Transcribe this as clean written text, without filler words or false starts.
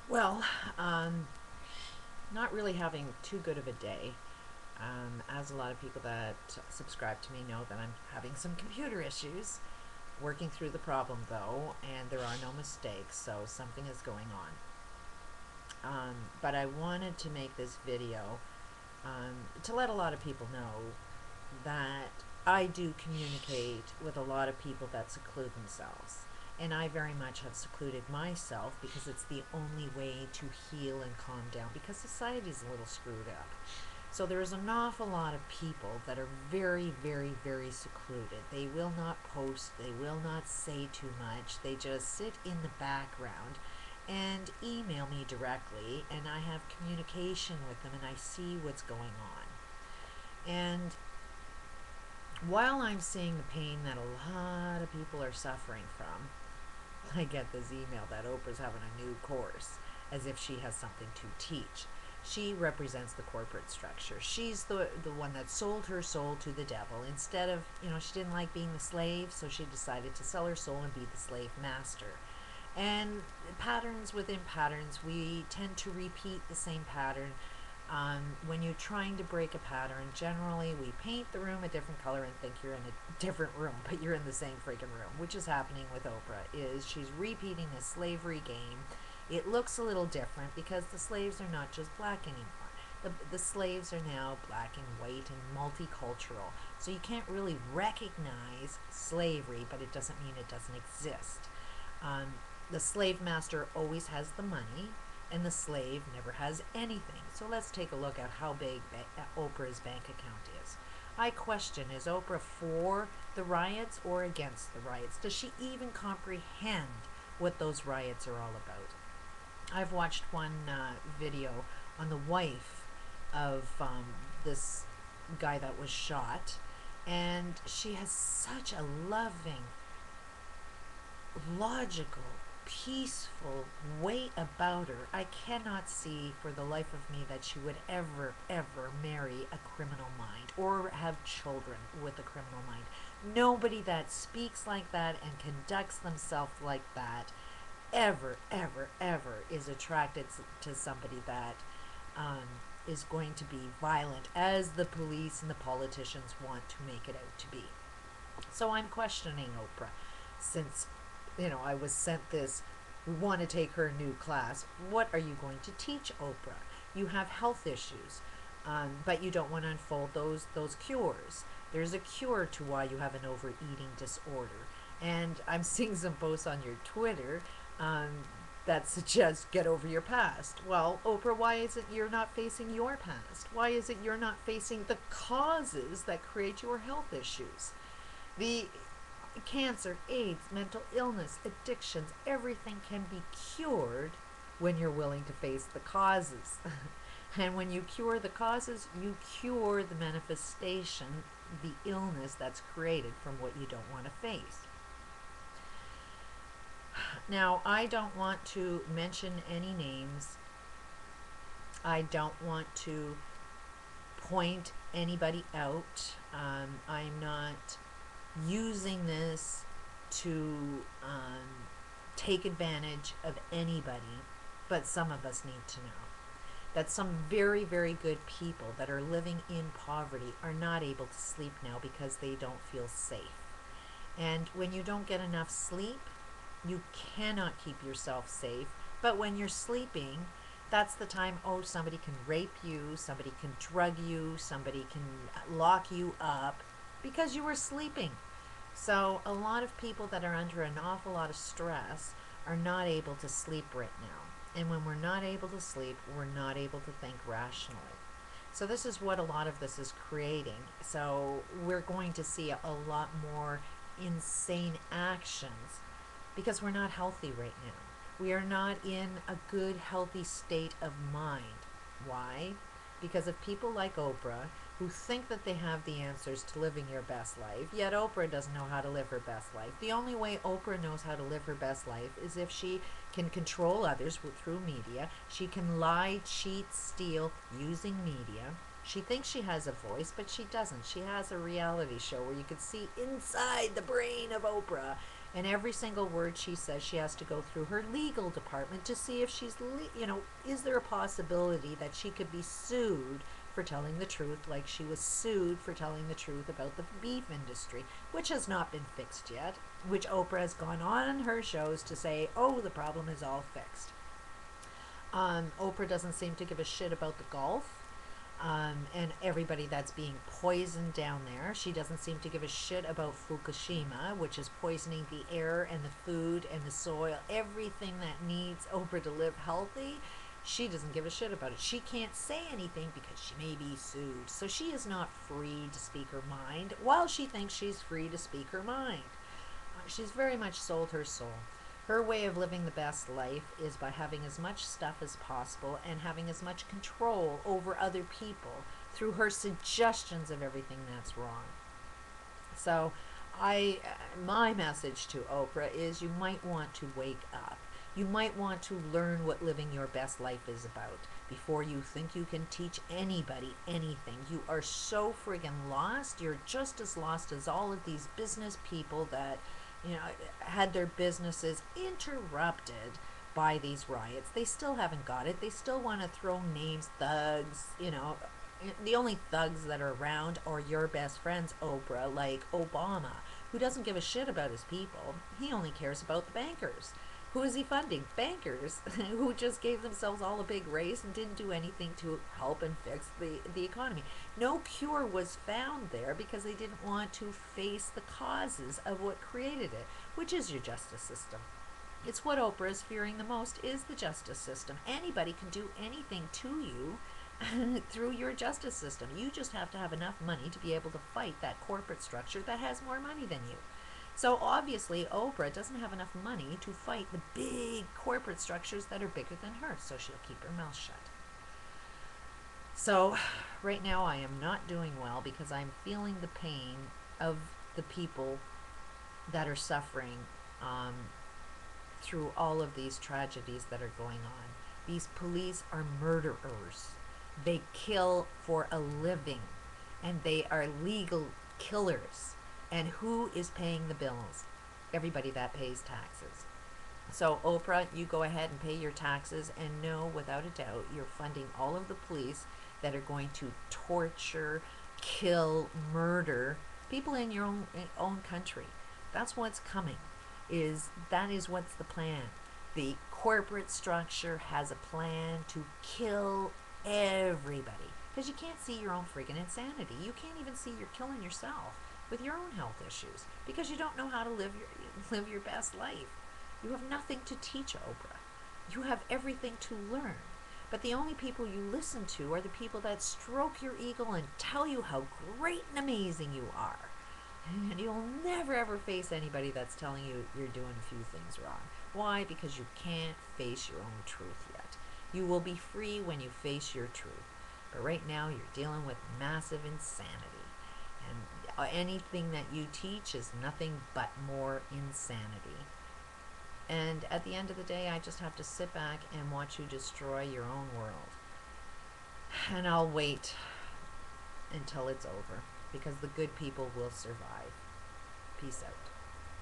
Well, um, not really having too good of a day. As a lot of people that subscribe to me know that I'm having some computer issues. Working through the problem though, and there are no mistakes, so something is going on. But I wanted to make this video to let a lot of people know that I do communicate with a lot of people that seclude themselves. And I very much have secluded myself because it's the only way to heal and calm down because society's a little screwed up. So there's an awful lot of people that are very, very, very secluded. They will not post, they will not say too much, they just sit in the background and email me directly, and I have communication with them and I see what's going on. And while I'm seeing the pain that a lot of people are suffering from, I get this email that Oprah's having a new course as if she has something to teach. She represents the corporate structure. She's the one that sold her soul to the devil. Instead of, she didn't like being the slave, so she decided to sell her soul and be the slave master. And patterns within patterns, we tend to repeat the same pattern. When you're trying to break a pattern, generally we paint the room a different color and think you're in a different room, but you're in the same freaking room, which is happening with Oprah. Is she's repeating a slavery game. It looks a little different because the slaves are not just black anymore. The slaves are now black and white and multicultural. So you can't really recognize slavery, but it doesn't mean it doesn't exist. Um, the slave master always has the money, and the slave never has anything. So let's take a look at how big Oprah's bank account is. I question, is Oprah for the riots or against the riots? Does she even comprehend what those riots are all about? I've watched one video on the wife of this guy that was shot, and she has such a loving, logical, peaceful way about her. I cannot see for the life of me that she would ever, ever marry a criminal mind or have children with a criminal mind. Nobody that speaks like that and conducts themselves like that ever, ever, ever is attracted to somebody that um, is going to be violent as the police and the politicians want to make it out to be. So I'm questioning Oprah since, I was sent this. We want to take her new class. What are you going to teach Oprah? You have health issues, but you don't want to unfold those cures. There's a cure to why you have an overeating disorder. And I'm seeing some posts on your Twitter um, that suggest get over your past. Well, Oprah, why is it you're not facing your past? Why is it you're not facing the causes that create your health issues? The cancer, AIDS, mental illness, addictions, everything can be cured when you're willing to face the causes. And when you cure the causes, you cure the manifestation, the illness that's created from what you don't want to face. Now, I don't want to mention any names. I don't want to point anybody out. I'm not using this to take advantage of anybody, but some of us need to know that some very, very good people that are living in poverty are not able to sleep now because they don't feel safe. And when you don't get enough sleep, you cannot keep yourself safe. But when you're sleeping, that's the time, somebody can rape you, somebody can drug you, somebody can lock you up because you were sleeping. So a lot of people that are under an awful lot of stress are not able to sleep right now. And when we're not able to sleep, we're not able to think rationally. So this is what a lot of this is creating. So we're going to see a lot more insane actions because we're not healthy right now. We are not in a good, healthy state of mind. Why? Because of people like Oprah who think that they have the answers to living your best life, yet Oprah doesn't know how to live her best life. The only way Oprah knows how to live her best life is if she can control others through media. She can lie, cheat, steal using media. She thinks she has a voice, but she doesn't. She has a reality show where you can see inside the brain of Oprah, And every single word she says, she has to go through her legal department to see if she's, is there a possibility that she could be sued for telling the truth, like she was sued for telling the truth about the beef industry, which has not been fixed yet, which Oprah has gone on her shows to say, oh, the problem is all fixed. Oprah doesn't seem to give a shit about the Gulf. And everybody that's being poisoned down there. She doesn't seem to give a shit about Fukushima, which is poisoning the air and the food and the soil, everything that needs Oprah to live healthy. She doesn't give a shit about it. She can't say anything because she may be sued. So she is not free to speak her mind while she thinks she's free to speak her mind. She's very much sold her soul. Her way of living the best life is by having as much stuff as possible and having as much control over other people through her suggestions of everything that's wrong. So my message to Oprah is you might want to wake up. You might want to learn what living your best life is about before you think you can teach anybody anything. You are so friggin' lost. You're just as lost as all of these business people that had their businesses interrupted by these riots. They still haven't got it. They still want to throw names, thugs, the only thugs that are around are your best friends, Oprah, like Obama, who doesn't give a shit about his people. He only cares about the bankers. Who is he funding? Bankers who just gave themselves all a big raise and didn't do anything to help and fix the economy. No cure was found there because they didn't want to face the causes of what created it, which is your justice system. It's what Oprah is fearing the most, is the justice system. Anybody can do anything to you through your justice system. You just have to have enough money to be able to fight that corporate structure that has more money than you. So obviously Oprah doesn't have enough money to fight the big corporate structures that are bigger than her, so she'll keep her mouth shut. So right now I am not doing well because I'm feeling the pain of the people that are suffering through all of these tragedies that are going on. These police are murderers. They kill for a living, and they are legal killers. And who is paying the bills? Everybody that pays taxes. So Oprah, you go ahead and pay your taxes and know without a doubt you're funding all of the police that are going to torture, kill, murder people in your own country. That's what's coming. That is what's the plan. The corporate structure has a plan to kill everybody because you can't see your own friggin' insanity. You can't even see you're killing yourself with your own health issues because you don't know how to live your best life. You have nothing to teach Oprah. You have everything to learn. But the only people you listen to are the people that stroke your ego and tell you how great and amazing you are. And you'll never ever face anybody that's telling you you're doing a few things wrong. Why? Because you can't face your own truth yet. You will be free when you face your truth. But right now you're dealing with massive insanity. And anything that you teach is nothing but more insanity. And at the end of the day, I just have to sit back and watch you destroy your own world. And I'll wait until it's over because the good people will survive. Peace out.